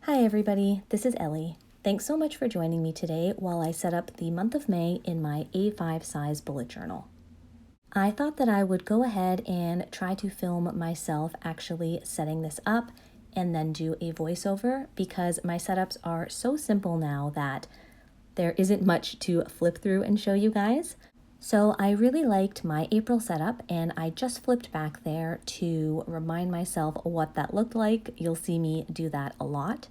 Hi everybody, this is Ellie. Thanks so much for joining me today while I set up the month of May in my A5 size bullet journal. I thought that I would go ahead and try to film myself actually setting this up and then do a voiceover because my setups are so simple now that there isn't much to flip through and show you guys. So I really liked my April setup and I just flipped back there to remind myself what that looked like. You'll see me do that a lot.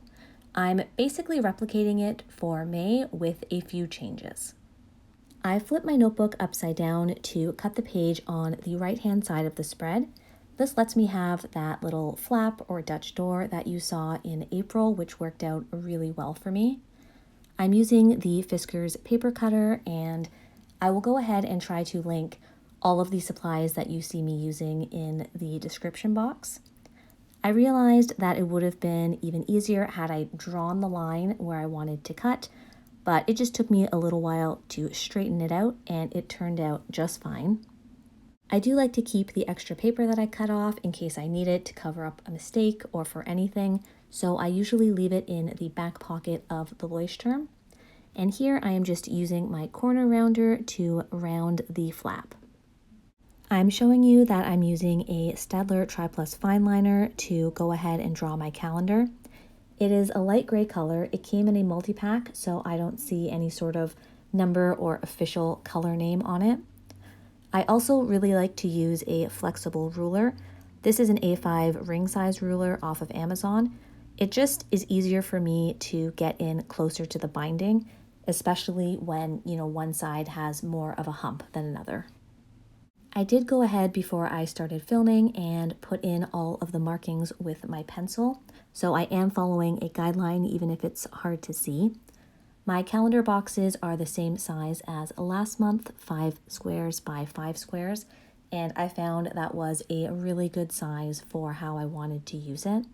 I'm basically replicating it for May with a few changes. I flipped my notebook upside down to cut the page on the right-hand side of the spread. This lets me have that little flap or Dutch door that you saw in April, which worked out really well for me. I'm using the Fiskars paper cutter, and I will go ahead and try to link all of the supplies that you see me using in the description box. I realized that it would have been even easier had I drawn the line where I wanted to cut, but it just took me a little while to straighten it out and it turned out just fine. I do like to keep the extra paper that I cut off in case I need it to cover up a mistake or for anything, so I usually leave it in the back pocket of the Leuchtturm. And here I am just using my corner rounder to round the flap. I'm showing you that I'm using a Staedtler Triplus Fineliner to go ahead and draw my calendar. It is a light gray color. It came in a multi-pack, so I don't see any sort of number or official color name on it. I also really like to use a flexible ruler. This is an A5 ring size ruler off of Amazon. It just is easier for me to get in closer to the binding, especially when, one side has more of a hump than another. I did go ahead before I started filming and put in all of the markings with my pencil, so I am following a guideline even if it's hard to see. My calendar boxes are the same size as last month, 5 squares by 5 squares, and I found that was a really good size for how I wanted to use it.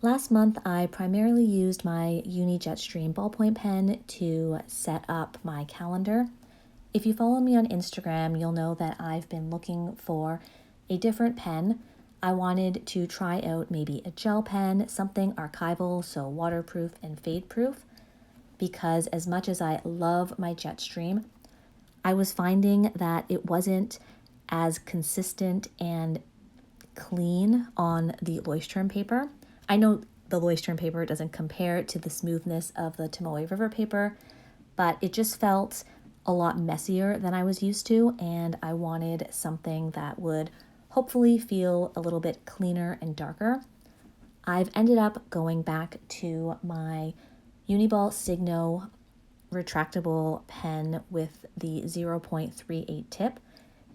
Last month, I primarily used my Uni Jetstream ballpoint pen to set up my calendar. If you follow me on Instagram, you'll know that I've been looking for a different pen. I wanted to try out maybe a gel pen, something archival, so waterproof and fade proof, because as much as I love my Jetstream, I was finding that it wasn't as consistent and clean on the Leuchtturm paper. I know the Leuchtturm paper doesn't compare to the smoothness of the Tombow River paper, but it just felt a lot messier than I was used to, and I wanted something that would hopefully feel a little bit cleaner and darker. I've ended up going back to my Uni-ball Signo retractable pen with the 0.38 tip.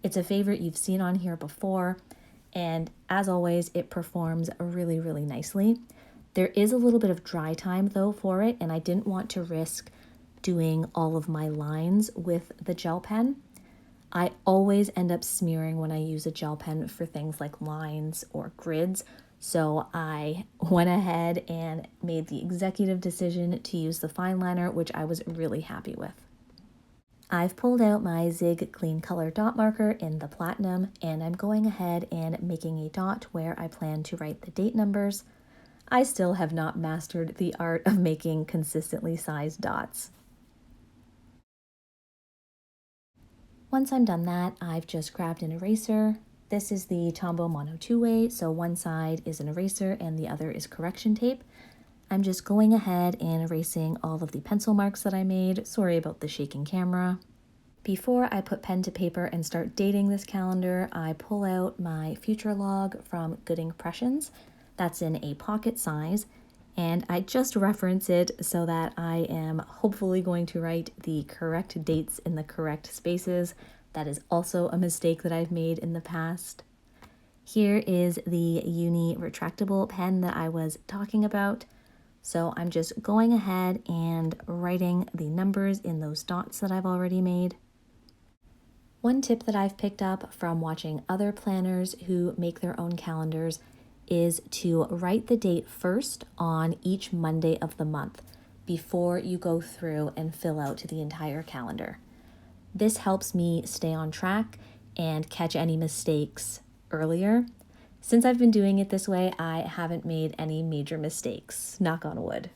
It's a favorite you've seen on here before, and as always, it performs really, really nicely. There is a little bit of dry time though for it, and I didn't want to risk doing all of my lines with the gel pen. I always end up smearing when I use a gel pen for things like lines or grids, so I went ahead and made the executive decision to use the Fineliner, which I was really happy with. I've pulled out my Zig Clean Color dot marker in the platinum, and I'm going ahead and making a dot where I plan to write the date numbers. I still have not mastered the art of making consistently sized dots. Once I'm done that, I've just grabbed an eraser. This is the Tombow Mono 2-way, so one side is an eraser and the other is correction tape. I'm just going ahead and erasing all of the pencil marks that I made. Sorry about the shaking camera. Before I put pen to paper and start dating this calendar, I pull out my future log from GoodINKPressions. That's in a pocket size, and I just reference it so that I am hopefully going to write the correct dates in the correct spaces. That is also a mistake that I've made in the past. Here is the Uni retractable pen that I was talking about. So I'm just going ahead and writing the numbers in those dots that I've already made. One tip that I've picked up from watching other planners who make their own calendars is to write the date first on each Monday of the month before you go through and fill out the entire calendar. This helps me stay on track and catch any mistakes earlier. Since I've been doing it this way, I haven't made any major mistakes, knock on wood.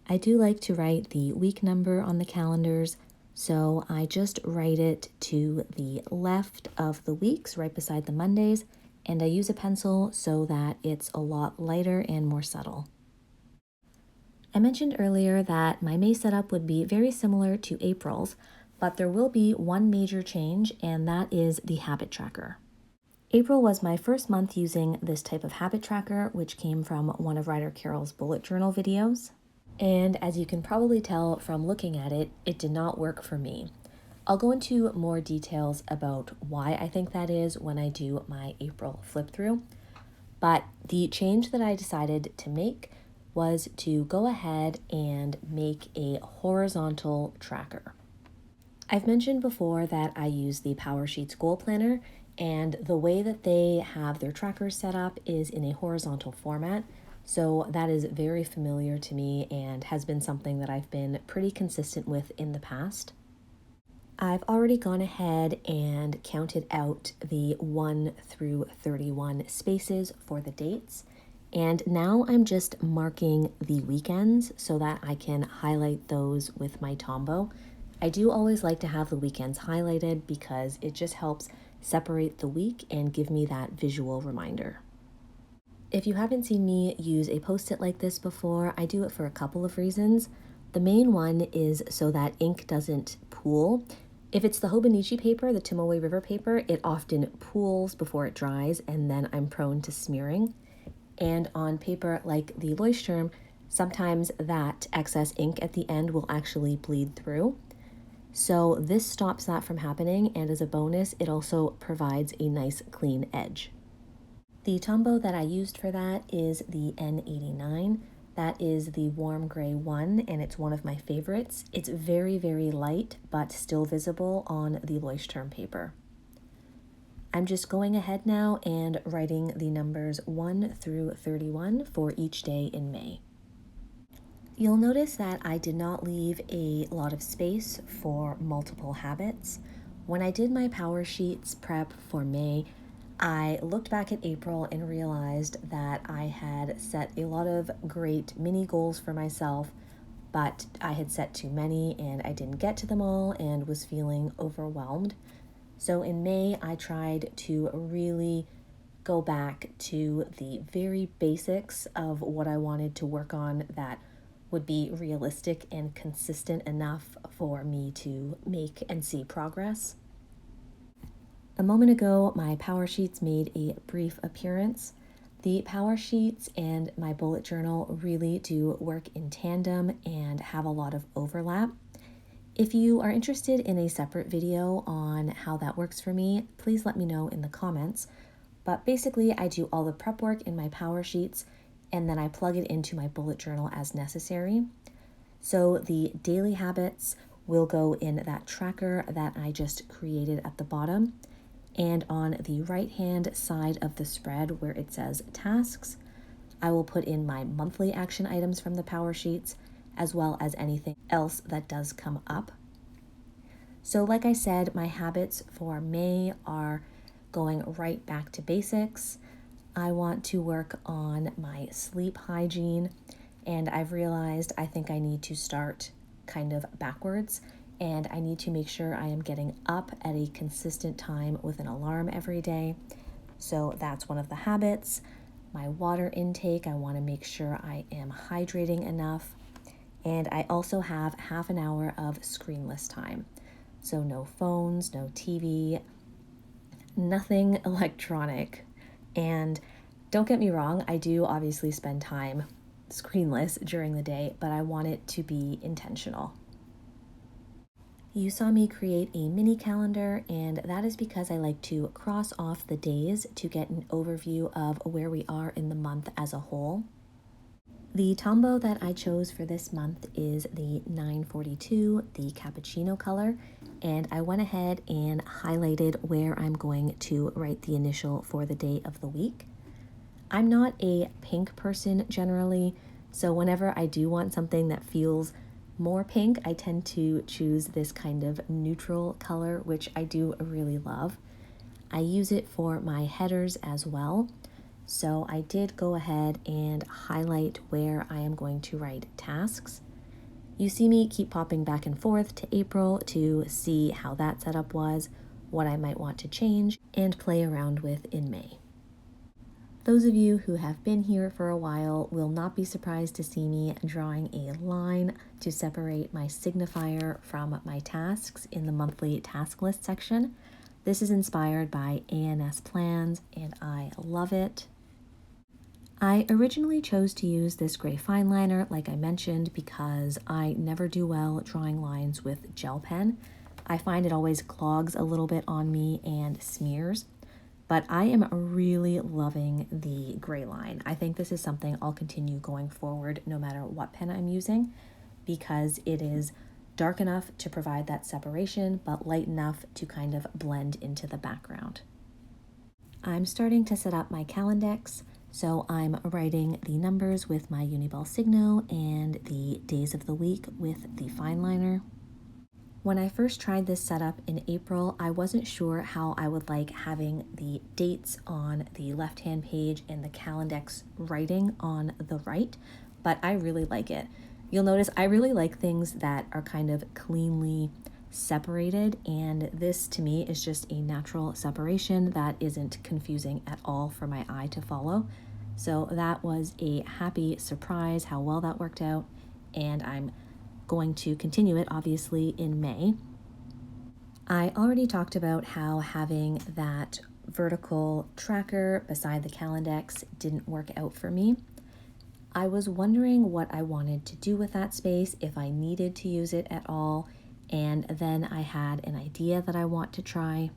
I do like to write the week number on the calendars, so I just write it to the left of the weeks, right beside the Mondays, and I use a pencil so that it's a lot lighter and more subtle. I mentioned earlier that my May setup would be very similar to April's, but there will be one major change, and that is the habit tracker. April was my first month using this type of habit tracker, which came from one of Ryder Carroll's bullet journal videos. And as you can probably tell from looking at it, it did not work for me. I'll go into more details about why I think that is when I do my April flip through. But the change that I decided to make was to go ahead and make a horizontal tracker. I've mentioned before that I use the PowerSheets goal planner, and the way that they have their trackers set up is in a horizontal format. So that is very familiar to me and has been something that I've been pretty consistent with in the past. I've already gone ahead and counted out the 1 through 31 spaces for the dates. And now I'm just marking the weekends so that I can highlight those with my Tombow. I do always like to have the weekends highlighted because it just helps separate the week and give me that visual reminder. If you haven't seen me use a post-it like this before, I do it for a couple of reasons. The main one is so that ink doesn't pool. If it's the Hobonichi paper, the Tomoe River paper, it often pools before it dries, and then I'm prone to smearing. And on paper like the Leuchtturm, sometimes that excess ink at the end will actually bleed through. So this stops that from happening, and as a bonus, it also provides a nice clean edge. The Tombow that I used for that is the N89. That is the warm gray one, and it's one of my favorites. It's very, very light, but still visible on the Leuchtturm paper. I'm just going ahead now and writing the numbers 1 through 31 for each day in May. You'll notice that I did not leave a lot of space for multiple habits. When I did my PowerSheets prep for May, I looked back at April and realized that I had set a lot of great mini goals for myself, but I had set too many and I didn't get to them all and was feeling overwhelmed. So in May, I tried to really go back to the very basics of what I wanted to work on that would be realistic and consistent enough for me to make and see progress. A moment ago, my PowerSheets made a brief appearance. The PowerSheets and my bullet journal really do work in tandem and have a lot of overlap. If you are interested in a separate video on how that works for me, please let me know in the comments. But basically, I do all the prep work in my PowerSheets, and then I plug it into my bullet journal as necessary. So the daily habits will go in that tracker that I just created at the bottom. And on the right-hand side of the spread where it says tasks, I will put in my monthly action items from the PowerSheets, as well as anything else that does come up. So like I said, my habits for May are going right back to basics. I want to work on my sleep hygiene, and I've realized I think I need to start kind of backwards, and I need to make sure I am getting up at a consistent time with an alarm every day. So that's one of the habits. My water intake, I want to make sure I am hydrating enough, and I also have half an hour of screenless time. So no phones, no TV, nothing electronic. And don't get me wrong, I do obviously spend time screenless during the day, but I want it to be intentional. You saw me create a mini calendar, and that is because I like to cross off the days to get an overview of where we are in the month as a whole. The Tombow that I chose for this month is the 942, the cappuccino color, and I went ahead and highlighted where I'm going to write the initial for the day of the week. I'm not a pink person generally, so whenever I do want something that feels more pink, I tend to choose this kind of neutral color, which I do really love. I use it for my headers as well. So I did go ahead and highlight where I am going to write tasks. You see me keep popping back and forth to April to see how that setup was, what I might want to change, and play around with in May. Those of you who have been here for a while will not be surprised to see me drawing a line to separate my signifier from my tasks in the monthly task list section. This is inspired by ANS plans and I love it. I originally chose to use this gray Fineliner, like I mentioned, because I never do well drawing lines with gel pen. I find it always clogs a little bit on me and smears. But I am really loving the gray line. I think this is something I'll continue going forward no matter what pen I'm using, because it is dark enough to provide that separation, but light enough to kind of blend into the background. I'm starting to set up my Calendex, so I'm writing the numbers with my Uni-ball Signo and the days of the week with the Fineliner. When I first tried this setup in April, I wasn't sure how I would like having the dates on the left-hand page and the Calendex writing on the right, but I really like it. You'll notice I really like things that are kind of cleanly separated, and this to me is just a natural separation that isn't confusing at all for my eye to follow. So that was a happy surprise how well that worked out, and I'm going to continue it obviously in May. I already talked about how having that vertical tracker beside the Calendex didn't work out for me. I was wondering what I wanted to do with that space, if I needed to use it at all, and then I had an idea that I want to try.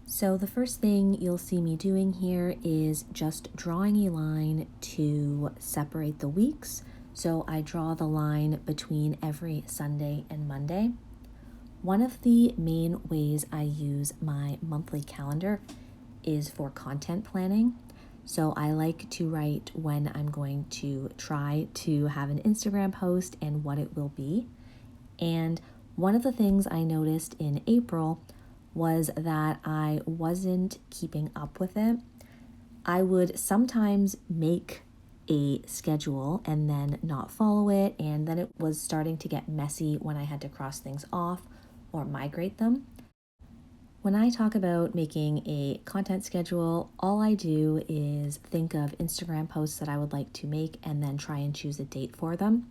So the first thing you'll see me doing here is just drawing a line to separate the weeks. So I draw the line between every Sunday and Monday. One of the main ways I use my monthly calendar is for content planning. So I like to write when I'm going to try to have an Instagram post and what it will be. And one of the things I noticed in April was that I wasn't keeping up with it. I would sometimes make a schedule and then not follow it, and then it was starting to get messy when I had to cross things off or migrate them. When I talk about making a content schedule, all I do is think of Instagram posts that I would like to make and then try and choose a date for them.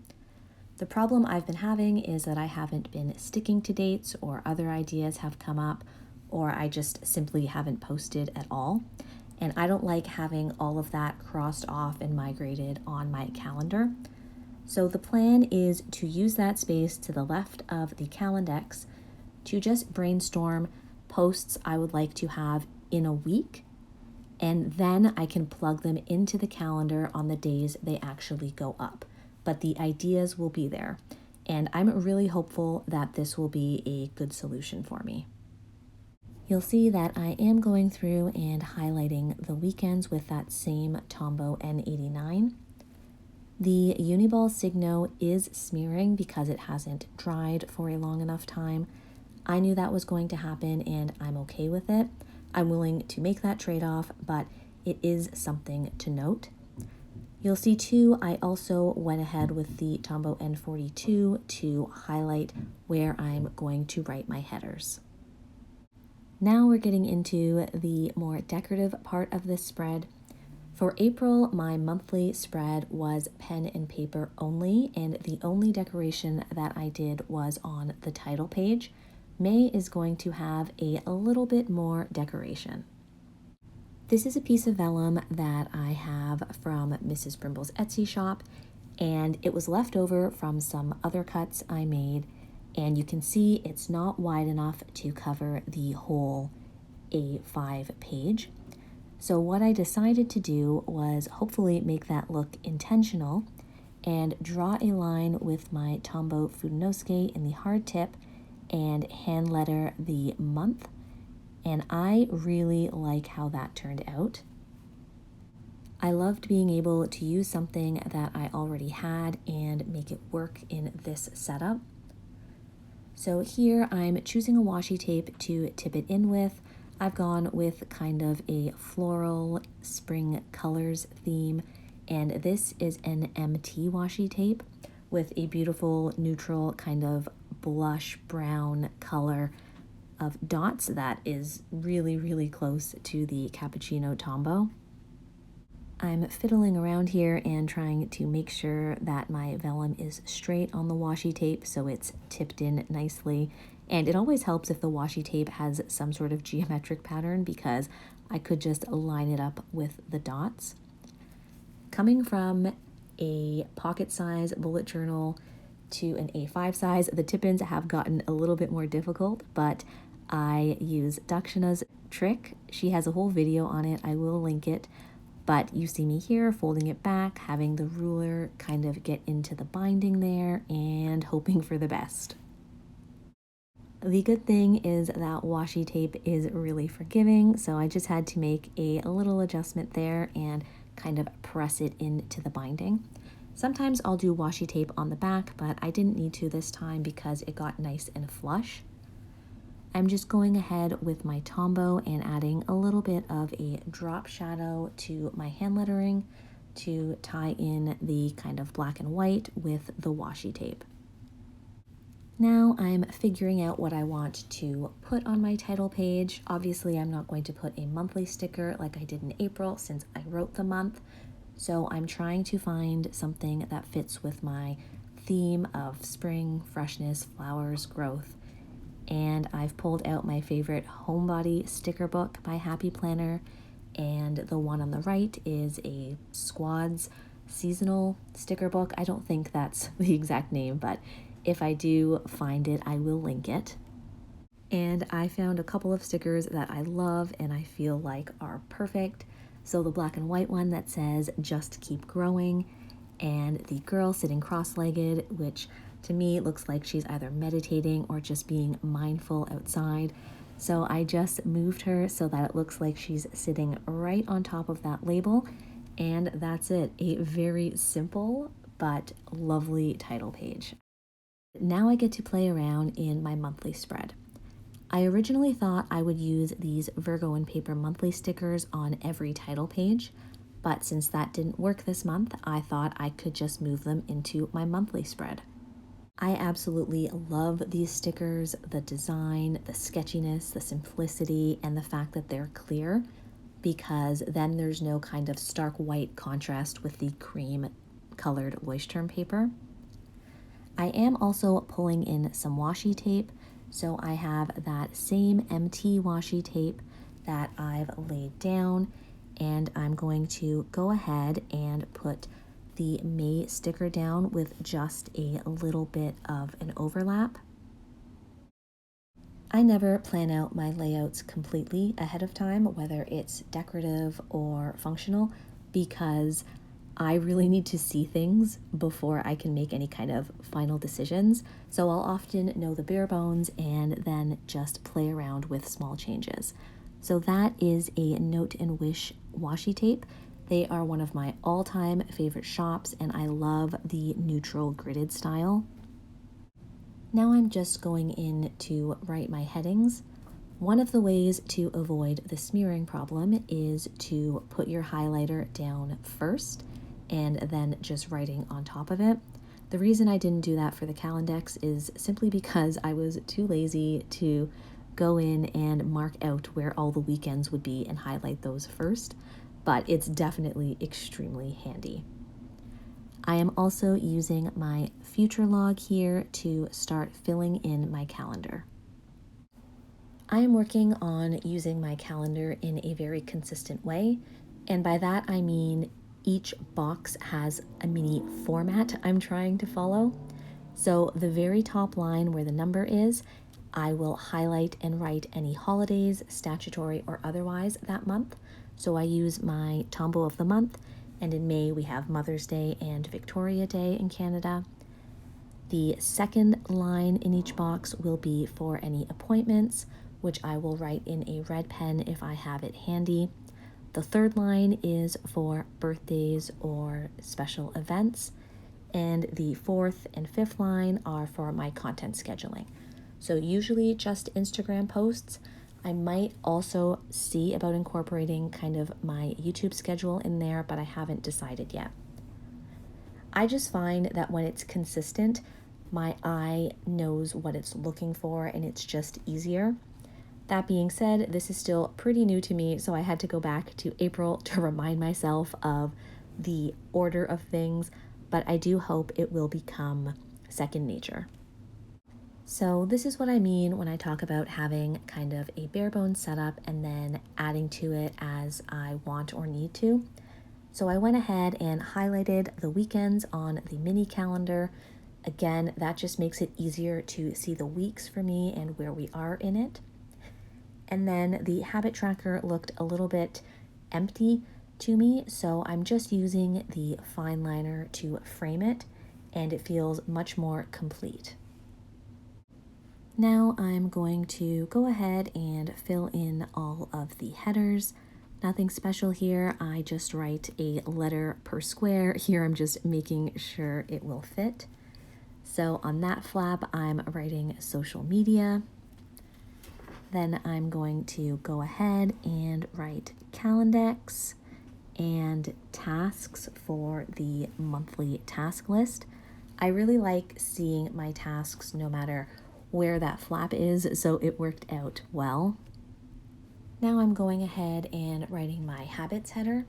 The problem I've been having is that I haven't been sticking to dates, or other ideas have come up, or I just simply haven't posted at all. And I don't like having all of that crossed off and migrated on my calendar. So the plan is to use that space to the left of the Calendex to just brainstorm posts I would like to have in a week, and then I can plug them into the calendar on the days they actually go up. But the ideas will be there, and I'm really hopeful that this will be a good solution for me. You'll see that I am going through and highlighting the weekends with that same Tombow N89. The Uni-ball Signo is smearing because it hasn't dried for a long enough time. I knew that was going to happen and I'm okay with it. I'm willing to make that trade-off, but it is something to note. You'll see too, I also went ahead with the Tombow N42 to highlight where I'm going to write my headers. Now we're getting into the more decorative part of this spread. For April, my monthly spread was pen and paper only, and the only decoration that I did was on the title page. May is going to have a little bit more decoration. This is a piece of vellum that I have from Mrs. Brimbles' Etsy shop, and it was left over from some other cuts I made, and you can see it's not wide enough to cover the whole A5 page. So what I decided to do was hopefully make that look intentional and draw a line with my Tombow Fudenosuke in the hard tip and hand letter the month. And I really like how that turned out. I loved being able to use something that I already had and make it work in this setup. So here I'm choosing a washi tape to tip it in with. I've gone with kind of a floral spring colors theme, and this is an MT washi tape with a beautiful neutral kind of blush brown color of dots that is really, really close to the cappuccino Tombow. I'm fiddling around here and trying to make sure that my vellum is straight on the washi tape so it's tipped in nicely. And it always helps if the washi tape has some sort of geometric pattern because I could just line it up with the dots. Coming from a pocket size bullet journal to an A5 size, the tip-ins have gotten a little bit more difficult, but I use Dakshina's trick. She has a whole video on it. I will link it. But you see me here folding it back, having the ruler kind of get into the binding there and hoping for the best. The good thing is that washi tape is really forgiving, so I just had to make a little adjustment there and kind of press it into the binding. Sometimes I'll do washi tape on the back, but I didn't need to this time because it got nice and flush. I'm just going ahead with my Tombow and adding a little bit of a drop shadow to my hand lettering to tie in the kind of black and white with the washi tape. Now I'm figuring out what I want to put on my title page. Obviously, I'm not going to put a monthly sticker like I did in April since I wrote the month. So I'm trying to find something that fits with my theme of spring, freshness, flowers, growth. And I've pulled out my favorite Homebody sticker book by Happy Planner, and the one on the right is a Squads seasonal sticker book. I don't think that's the exact name, but if I do find it, I will link it. And I found a couple of stickers that I love and I feel like are perfect. So the black and white one that says "Just Keep Growing," and the girl sitting cross-legged, which to me looks like she's either meditating or just being mindful outside. So I just moved her so that it looks like she's sitting right on top of that label. And that's it, a very simple but lovely title page. Now I get to play around in my monthly spread. I originally thought I would use these Virgo and Paper monthly stickers on every title page, but since that didn't work this month, I thought I could just move them into my monthly spread. I absolutely love these stickers, the design, the sketchiness, the simplicity, and the fact that they're clear, because then there's no kind of stark white contrast with the cream colored Leuchtturm paper. I am also pulling in some washi tape, so I have that same MT washi tape that I've laid down, and I'm going to go ahead and put the May sticker down with just a little bit of an overlap. I never plan out my layouts completely ahead of time, whether it's decorative or functional, because I really need to see things before I can make any kind of final decisions. So I'll often know the bare bones and then just play around with small changes. So that is a Note and Wish washi tape. They are one of my all-time favorite shops, and I love the neutral gridded style. Now I'm just going in to write my headings. One of the ways to avoid the smearing problem is to put your highlighter down first and then just writing on top of it. The reason I didn't do that for the Calendex is simply because I was too lazy to go in and mark out where all the weekends would be and highlight those first. But it's definitely extremely handy. I am also using my future log here to start filling in my calendar. I am working on using my calendar in a very consistent way, and by that I mean each box has a mini format I'm trying to follow. So the very top line where the number is, I will highlight and write any holidays, statutory or otherwise, that month. So I use my Tombow of the month, and in May we have Mother's Day and Victoria Day in Canada. The second line in each box will be for any appointments, which I will write in a red pen if I have it handy. The third line is for birthdays or special events, and the fourth and fifth line are for my content scheduling. So usually just Instagram posts. I might also see about incorporating kind of my YouTube schedule in there, but I haven't decided yet. I just find that when it's consistent, my eye knows what it's looking for and it's just easier. That being said, this is still pretty new to me, so I had to go back to April to remind myself of the order of things, but I do hope it will become second nature. So this is what I mean when I talk about having kind of a bare bones setup and then adding to it as I want or need to. So I went ahead and highlighted the weekends on the mini calendar. Again, that just makes it easier to see the weeks for me and where we are in it. And then the habit tracker looked a little bit empty to me, so I'm just using the Fineliner to frame it, and it feels much more complete. Now I'm going to go ahead and fill in all of the headers. Nothing special here, I just write a letter per square. Here I'm just making sure it will fit. So on that flap, I'm writing social media. Then I'm going to go ahead and write Calendex and tasks for the monthly task list. I really like seeing my tasks no matter where that flap is, so it worked out well. Now I'm going ahead and writing my habits header.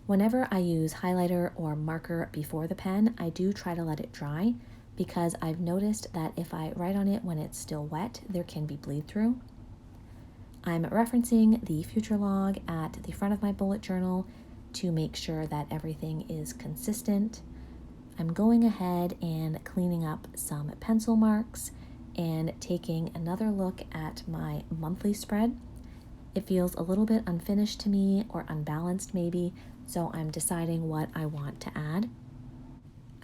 Whenever I use highlighter or marker before the pen, I do try to let it dry because I've noticed that if I write on it when it's still wet, there can be bleed through. I'm referencing the future log at the front of my bullet journal to make sure that everything is consistent. I'm going ahead and cleaning up some pencil marks and taking another look at my monthly spread. It feels a little bit unfinished to me or unbalanced maybe, so I'm deciding what I want to add.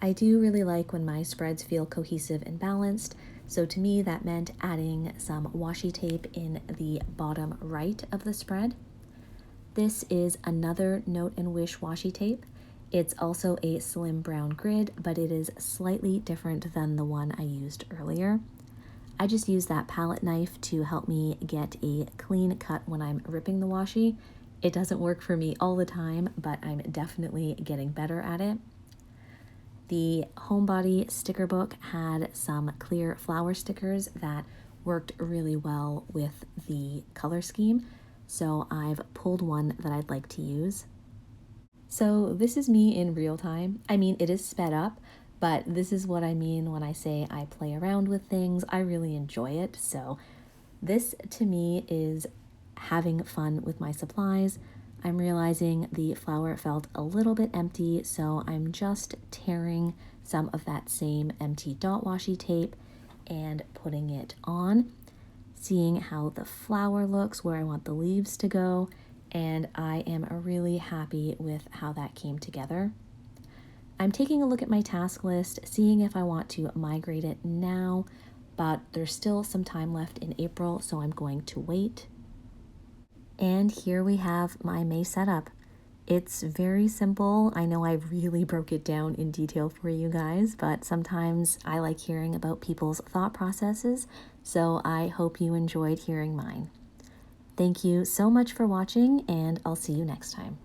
I do really like when my spreads feel cohesive and balanced, so to me that meant adding some washi tape in the bottom right of the spread. This is another Note and Wish washi tape. It's also a slim brown grid, but it is slightly different than the one I used earlier. I just use that palette knife to help me get a clean cut when I'm ripping the washi. It doesn't work for me all the time, but I'm definitely getting better at it. The Homebody sticker book had some clear flower stickers that worked really well with the color scheme, so I've pulled one that I'd like to use. So this is me in real time. I mean, it is sped up, but this is what I mean when I say I play around with things. I really enjoy it. So this to me is having fun with my supplies. I'm realizing the flower felt a little bit empty, so I'm just tearing some of that same empty dot washi tape and putting it on, seeing how the flower looks, where I want the leaves to go, and I am really happy with how that came together. I'm taking a look at my task list, seeing if I want to migrate it now, but there's still some time left in April, so I'm going to wait. And here we have my May setup. It's very simple. I know I really broke it down in detail for you guys, but sometimes I like hearing about people's thought processes, so I hope you enjoyed hearing mine. Thank you so much for watching, and I'll see you next time.